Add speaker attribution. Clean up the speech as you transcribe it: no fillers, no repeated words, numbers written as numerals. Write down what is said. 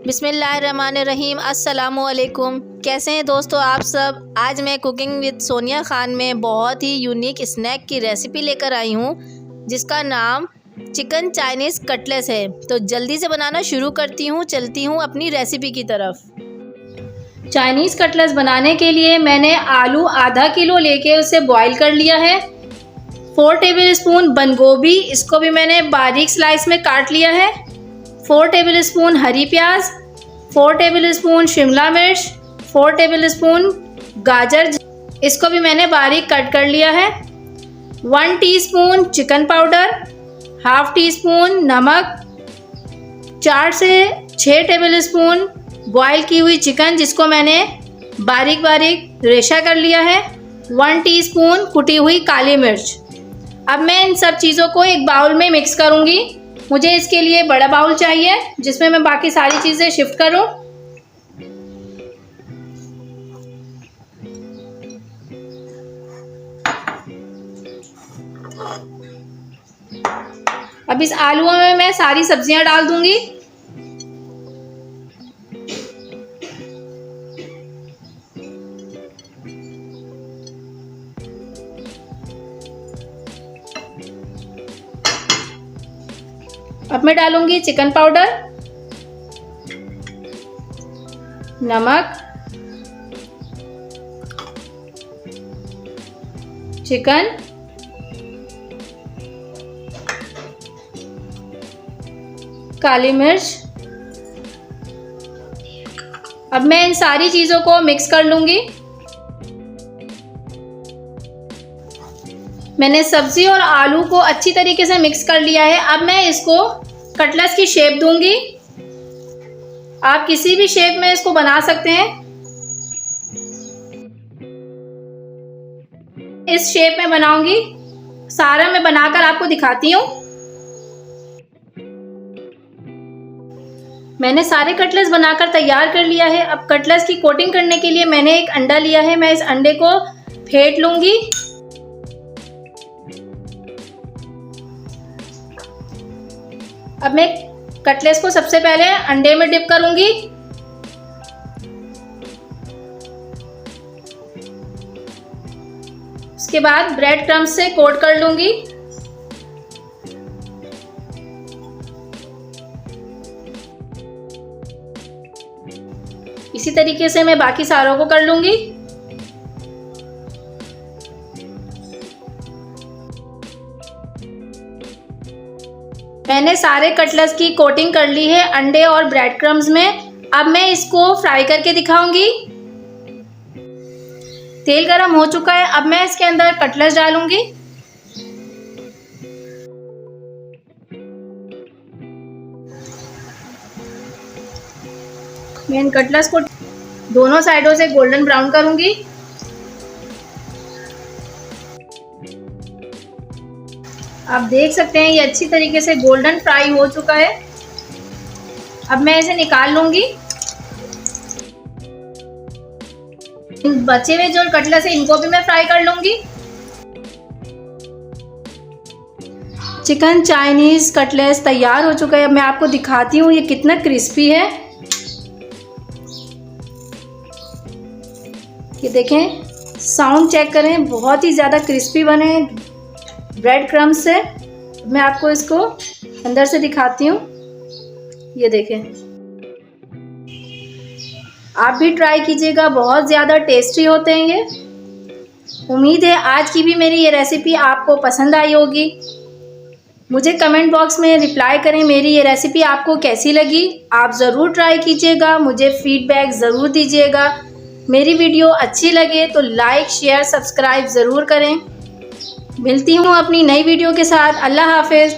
Speaker 1: बिस्मिल्लाहिर्रहमानिर्रहीम। अस्सलामुअलैकुम। कैसे हैं दोस्तों आप सब। आज मैं कुकिंग विद सोनिया खान में बहुत ही यूनिक स्नैक की रेसिपी लेकर आई हूँ जिसका नाम चिकन चाइनीज़ कटलेस है। तो जल्दी से बनाना शुरू करती हूँ, चलती हूँ अपनी रेसिपी की तरफ। चाइनीज़ कटलेस बनाने के लिए मैंने आलू आधा किलो लेके उसे बॉईल कर लिया है। 4 टेबलस्पून बंद गोभी, इसको भी मैंने बारीक स्लाइस में काट लिया है। 4 टेबलस्पून हरी प्याज, 4 टेबलस्पून शिमला मिर्च, 4 टेबलस्पून गाजर, इसको भी मैंने बारीक कट कर लिया है। 1 teaspoon chicken powder, half tea spoon नमक, 4 से 6 टेबलस्पून बॉईल की हुई चिकन जिसको मैंने बारीक बारीक रेशा कर लिया है। 1 टीस्पून कुटी हुई काली मिर्च। अब मैं इन सब चीज़ों को एक बाउल में मिक्स करूँगी। मुझे इसके लिए बड़ा बाउल चाहिए जिसमें मैं बाकी सारी चीज़ें शिफ्ट करूं। अब इस आलूओं में मैं सारी सब्जियां डाल दूंगी। अब मैं डालूंगी चिकन पाउडर, नमक, चिकन, काली मिर्च। अब मैं इन सारी चीज़ों को मिक्स कर लूंगी। मैंने सब्जी और आलू को अच्छी तरीके से मिक्स कर लिया है। अब मैं इसको कटलेस की शेप दूंगी। आप किसी भी शेप में इसको बना सकते हैं। इस शेप में बनाऊंगी। सारा मैं बनाकर आपको दिखाती हूँ। मैंने सारे कटलेस बनाकर तैयार कर लिया है। अब कटलेस की कोटिंग करने के लिए मैंने एक अंडा लिया है। मैं इस अंडे को फेंट लूंगी। अब मैं कटलेस को सबसे पहले अंडे में डिप करूंगी। उसके बाद ब्रेड क्रम्स से कोट कर लूंगी। इसी तरीके से मैं बाकी सारों को कर लूंगी। मैंने सारे कटलेस की कोटिंग कर ली है अंडे और ब्रेड क्रम्स में। अब मैं इसको फ्राई करके दिखाऊंगी। तेल गरम हो चुका है। अब मैं इसके अंदर कटलेस डालूंगी। मैं इन कटलेस को दोनों साइडों से गोल्डन ब्राउन करूंगी। आप देख सकते हैं ये अच्छी तरीके से गोल्डन फ्राई हो चुका है। अब मैं इसे निकाल लूंगी। इन बचे हुए जो कटलेस है इनको भी मैं फ्राई कर लूंगी। चिकन चाइनीज कटलेस तैयार हो चुका है। अब मैं आपको दिखाती हूँ ये कितना क्रिस्पी है। ये देखें, साउंड चेक करें, बहुत ही ज़्यादा क्रिस्पी बने ब्रेड क्रम्स से। मैं आपको इसको अंदर से दिखाती हूँ। ये देखें, आप भी ट्राई कीजिएगा, बहुत ज़्यादा टेस्टी होते हैं ये। उम्मीद है आज की भी मेरी ये रेसिपी आपको पसंद आई होगी। मुझे कमेंट बॉक्स में रिप्लाई करें मेरी ये रेसिपी आपको कैसी लगी। आप ज़रूर ट्राई कीजिएगा, मुझे फीडबैक ज़रूर दीजिएगा। मेरी वीडियो अच्छी लगे तो लाइक शेयर सब्सक्राइब ज़रूर करें। मिलती हूँ अपनी नई वीडियो के साथ। अल्लाह हाफिज़।